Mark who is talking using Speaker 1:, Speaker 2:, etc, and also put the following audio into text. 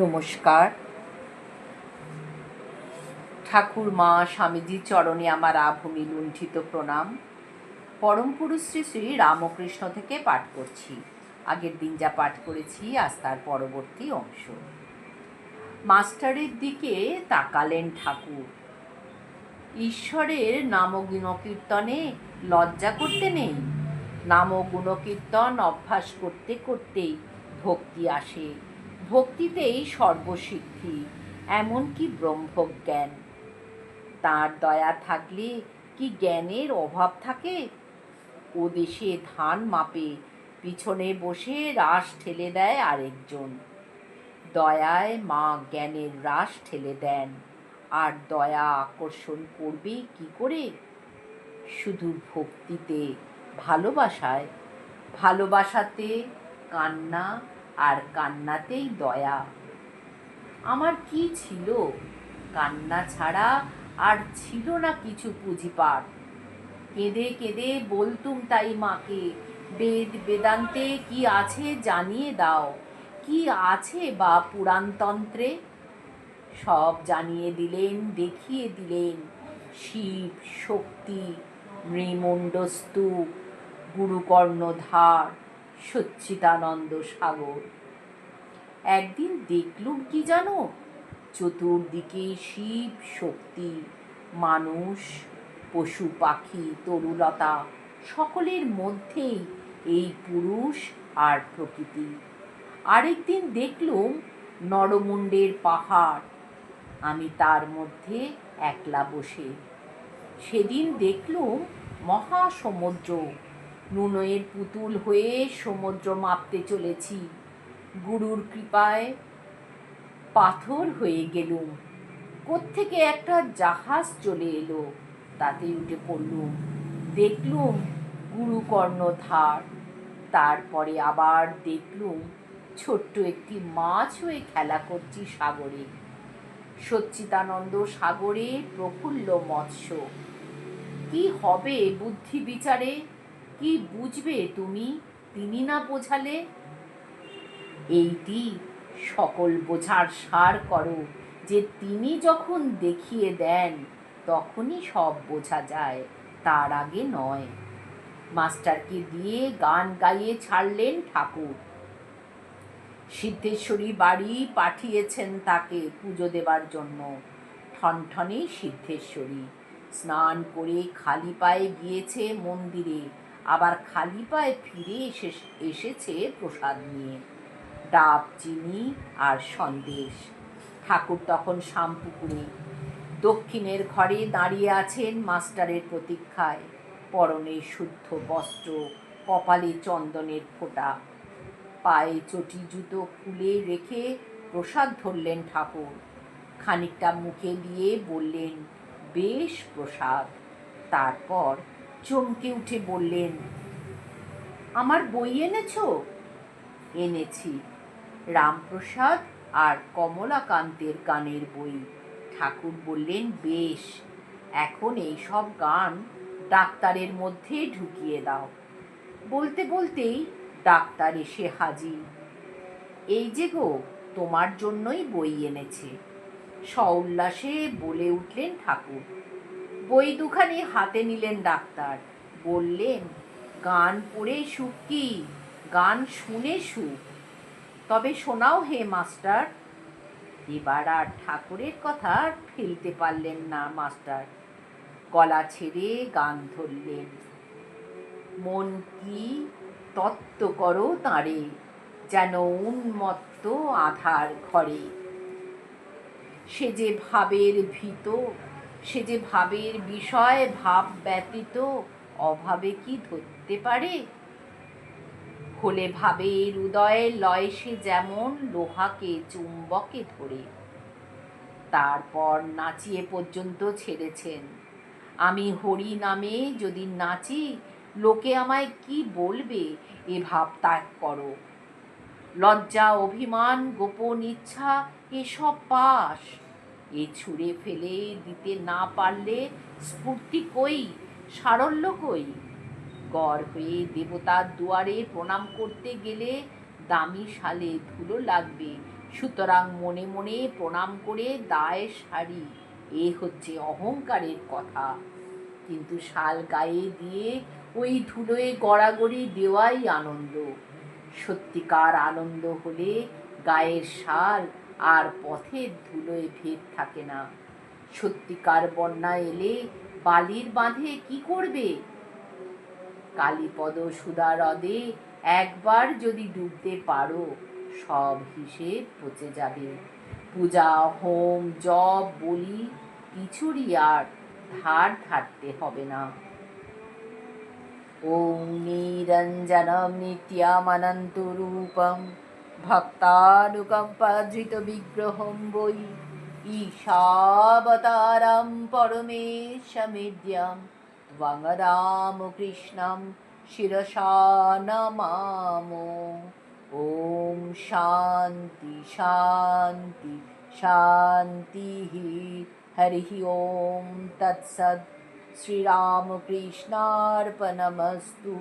Speaker 1: নমস্কার। ঠাকুর মা স্বামীজির চরণে আমার আভূমি লুণ্ঠিত প্রণাম। পরম পুরুষ শ্রী শ্রী রামকৃষ্ণ থেকে পাঠ করছি। আগের দিন যা পাঠ করেছি আজ তার পরবর্তী অংশ। মাস্টারের দিকে তাকালেন ঠাকুর। ঈশ্বরের নামগুণকীর্তনে লজ্জা করতে নেই। নামগুণকীর্তন অভ্যাস করতে করতেই ভক্তি আসে। ভক্তিতেই সর্বসিদ্ধি, এমনকি ব্রহ্মজ্ঞান। তাঁর দয়া থাকলে কি জ্ঞানের অভাব থাকে? ও দেশে ধান মাপে পিছনে বসে রাশ ঠেলে দেয় আরেকজন। দয়ায় মা জ্ঞানের রাশ ঠেলে দেন। আর দয়া আকর্ষণ করবে কি করে? শুধু ভক্তিতে, ভালোবাসায়। ভালোবাসাতে কান্না, আর কান্নাতেই দয়া। আমার কি ছিল? কান্না ছাড়া আর ছিল না কিছু পুঁজিপাট। কেঁদে কেঁদে বলতুম তাই মাকে, বেদ বেদান্তে কি আছে জানিয়ে দাও, কি আছে বা পুরাণতন্ত্রে। সব জানিয়ে দিলেন, দেখিয়ে দিলেন। শিব, শক্তি, নৃমণ্ডস্তু, গুরুকর্ণধার, সচ্চিদানন্দ সাগর। একদিন দেখলুম কি জানো? চতুর্দিকে শিব শক্তি, মানুষ, পশু পাখি, তরুলতা, সকলের মধ্যেই এই পুরুষ আর প্রকৃতি। আরেকদিন দেখলুম নরমুণ্ডের পাহাড়, আমি তার মধ্যে একলা বসে। সেদিন দেখলুম মহাসমুদ্র, নুনের পুতুল হয়ে সমুদ্র মাপতে চলেছি। গুরুর কৃপায় পাথর হয়ে গেলুম। কোত্থেকে একটা জাহাজ চলে এলো, তাতে উঠে পড়লুম। দেখলুম গুরু কর্ণধার। তারপরে আবার দেখলুম ছোট্ট একটি মাছ হয়ে খেলা করছি সাগরে। সচ্চিদানন্দ সাগরে প্রফুল্ল মৎস্য। কি হবে বুদ্ধি বিচারে? কি বুঝবে তুমি, তিনি না বোঝালে? এইটি সকল বোঝার সার করো, যে তিনি যখন দেখিয়ে দেন তখনই সব বোঝা যায়, তার আগে নয়। মাস্টারকে দিয়ে গান গাইয়ে ছাড়লেন ঠাকুর। সিদ্ধেশ্বরী বাড়ি পাঠিয়েছেন তাকে পুজো দেবার জন্য। ঠনঠনে সিদ্ধেশ্বরী স্নান করে খালি পায়ে গিয়েছে মন্দিরে, আবার খালি পায়ে ফিরে এসেছে প্রসাদ নিয়ে, ডাব, চিনি আর সন্দেশ। ঠাকুর তখন শামপুকুরে দক্ষিণের ঘরে দাঁড়িয়ে আছেন মাস্টারের প্রতীক্ষায়। পরনে শুদ্ধ বস্ত্র, কপালে চন্দনের ফোঁটা, পায়ে চটি জুতো খুলে রেখে প্রসাদ ধরলেন ঠাকুর। খানিকটা মুখে দিয়ে বললেন, বেশ প্রসাদ। তারপর চমকে উঠে বললেন, আমার বই এনেছো? এনেছি। রামপ্রসাদ আর কমলাকান্তের গানের বই। ঠাকুর বললেন, বেশ, এখন এই সব গান ডাক্তারের মধ্যে ঢুকিয়ে দাও। বলতে বলতেই ডাক্তার এসে হাজির। এই যে গো, তোমার জন্যই বই এনেছে, সউল্লাসে বলে উঠলেন ঠাকুর। বই দুখানি হাতে নিলেন ডাক্তার। বললেন, গান পড়ে সুখ কি, গান শুনে সুখ। তবে শোনাও হে মাস্টার। এবার আর ঠাকুরের কথা ফেলতে পারলেন না মাস্টার। গলা ছেড়ে গান ধরলেন। মন কি তত্ত্ব করো তাঁরে, যেন উন্মত্ত আধার ঘরে। সে যে ভাবের ভীত, সে যে ভাবের বিষয়, ভাব ব্যতীত অভাবে কি ধরতে পারে? হলে ভাবের উদয় লয় সে যেমন লোহাকে চুম্বকে ধরে। তারপর নাচিয়ে পর্যন্ত ছেড়েছেন। আমি হরি নামে যদি নাচি, লোকে আমায় কি বলবে এ ভাব ত্যাগ করো। লজ্জা, অভিমান, গোপন ইচ্ছা এসব পাস। এ ছুঁড়ে ফেলে দিতে না পারলে স্ফূর্তি কই, সারল্য কই? গড় হয়ে দেবতার দুয়ারে প্রণাম করতে গেলে দামি শালে ধুলো লাগবে, সুতরাং মনে মনে প্রণাম করে দায় সারি, এ হচ্ছে অহংকারের কথা। কিন্তু শাল গায়ে দিয়ে ওই ধুলোয় গড়াগড়ি দেওয়াই আনন্দ। সত্যিকার আনন্দ হলে গায়ের শাল আর পথের ধুলোয় ভেদ থাকে না। সত্যিকার বন্যা এলে বালির বাঁধে কি করবে? কালীপদ সুধা হ্রদে একবার যদি ডুবতে পারো, সব হিসেব পচে যাবে। পূজা, হোম, জপ, বলি কিছুরই আর ধার ধারতে হবে না। ওং নিরঞ্জনম নিত্যমনন্তরূপম ভক্তানুকম্পাধৃত বিগ্রহম বৈ ঈশাবতারম পরমেশমিদ্যম ত্বং রামকৃষ্ণম শিরসা নমামো। ওম শান্তি শান্তি শান্তি। হরি ওম তৎসৎ। শ্রীরামকৃষ্ণার্পণমস্তু।